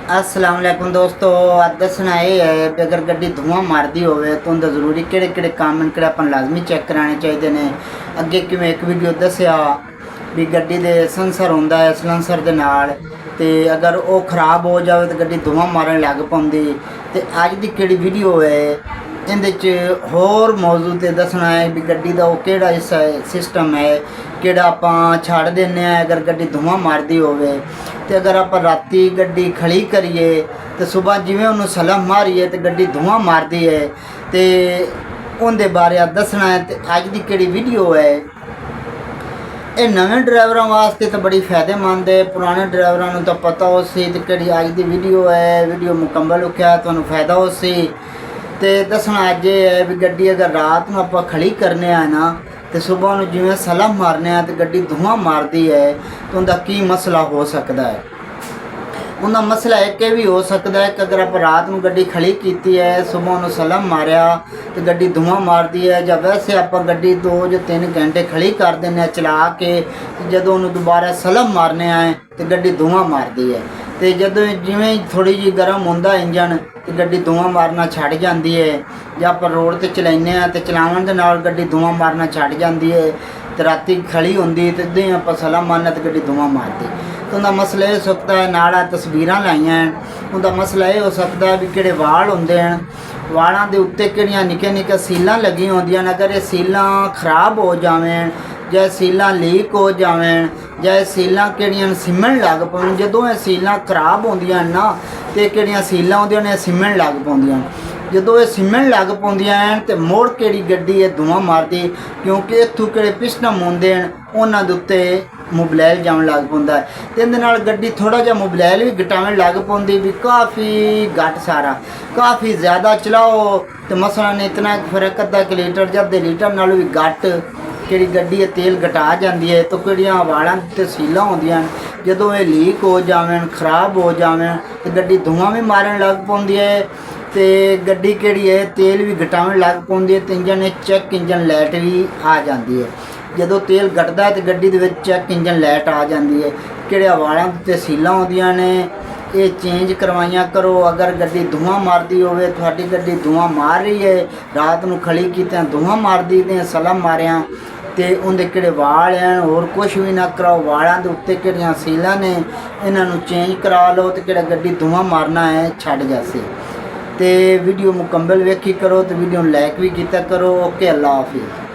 अस्सलाम वालेकुम दोस्तों। आज दसना ये है कि अगर गड्डी धुआं मारती होवे तो उनका जरूरी किहड़े काम किहड़े अपन लाजमी चेक कराने चाहिए ने। अगे कि मैं एक वीडियो दसिया भी गड्डी दे सेंसर होंदा है सलेंसर दे नाल ते अगर वो खराब हो जाए तो गड्डी धुआं मारन लग पाउंदी। ते अज दी किहड़ी वीडियो है इहदे च होर मौजू ते दसना है भी गड्डी दा वो किहड़ा सिस्टम है किहड़ा आपां छड़ देने अगर गड्डी धुआं मारदी होवे। तो अगर आप राती गड्डी खड़ी करिए तो सुबह जिमें उन्होंने सलम मारीए तो गड्डी धुआं मारती है तो उनके बारे दसना है। तो अज की किहड़ी वीडियो है ये नवे ड्राइवरों वास्ते तो बड़ी फायदेमंद है। पुराने ड्राइवरों तो पता हो सी तो किहड़ी अज की वीडियो है। वीडियो मुकम्मल रखा तो फायदा हो सी। तो दसना अज है भी गड्डी अगर रात में आप खड़ी करने है ना तो सुबह में जिमें सलम मारने तो गड्डी धुआं मारती है तो उनका की मसला हो सकता है। उनका मसला एक भी हो सकता है कि अगर आप रात में गड्डी खड़ी की है सुबह उन्होंने सलम मारिया तो गड्डी धुआं मारती है। जब वैसे आप गड्डी 2 या 3 घंटे खड़ी कर देने चला के जो उन्होंने दोबारा सलम मारने आए तो गड्डी धुआं मारती है। तो जो जिमें थोड़ी जी गर्म होंदा इंजन तो गड्डी धुआं मारना छड़ जाती है। जब आप रोड पर चलाने तो चलावन के नाल गड्डी धुआं मारना छड़ जाती है। तो राती खड़ी होंदी तो इदा ही आप सलम मारना तो गड्डी धुआं मारती। तो उनका मसला ये हो सकता है नाल तस्वीर लाइया हैं उनका मसला ये हो सकता है भी किहड़े वाल होंदे हैं वालों के उत्ते किहड़ियां निक्कियां निक्कियां सीलां लगी होंदियां ने। अगर ये सीलां खराब हो जावें या सीलां लीक हो जावें या सीलां किहड़ियां सिमण लग पवन जदों ये सीलां खराब होंदियां ना तो किहड़ियां सीलां होंदियां ने सिमण लग पाउंदियां। जदों ये सिमण लग पाउंदियां हैं तो मोड़ किहड़ी गड्डी है धुआं मारदी क्योंकि इत्थों किहड़े पिस्टन होंदे हैं उन्हां दे उत्ते मोबलैल जान लग पाउंदा है। तो इहदे नाल गड्डी थोड़ा जिहा मोबलैल भी घटावन लग पाउंदी भी काफ़ी घट सारा काफ़ी ज़्यादा चलाओ तो मसलन इतना फर्क अद्धा लीटर जब दे लीटर नालों भी घट किहड़ी गड्डी है तेल घटा जाती है। तो किहड़ियां वालां ते सीलां होंदियां जदों ये लीक हो जावें खराब हो जावें तो गड्डी धुआं भी मारन लग पाउंदी है। तो गड्डी किहड़ी है तेल भी घटावन लग पाउंदी है। तो इंजन चैक इंजन लाइट भी आ जाती है। जदों तेल घटदा है तो गड्डी दे विच चैक इंजन लाइट आ जाती है। किहड़े वालां ते सीलां होंदियां ने ये चेंज करवाइया करो। अगर गड्डी धुआं मारती होवे तुहाडी गड्डी धुआं मार रही है रात नूं खड़ी कीते धुआं मारदी ते सलम मारिया तो उनके किहड़े वाल हैं होर कुछ भी ना कराओ वालों के उत्ते किहड़ियां सीलां ने इन्हां चेंज करा लो तो किहड़ा गड्डी धुआं मारना है छड़ जासे। तो वीडियो मुकम्मल वेखी करो तो वीडियो लाइक भी किया करो। ओके अल्लाह हाफिज़।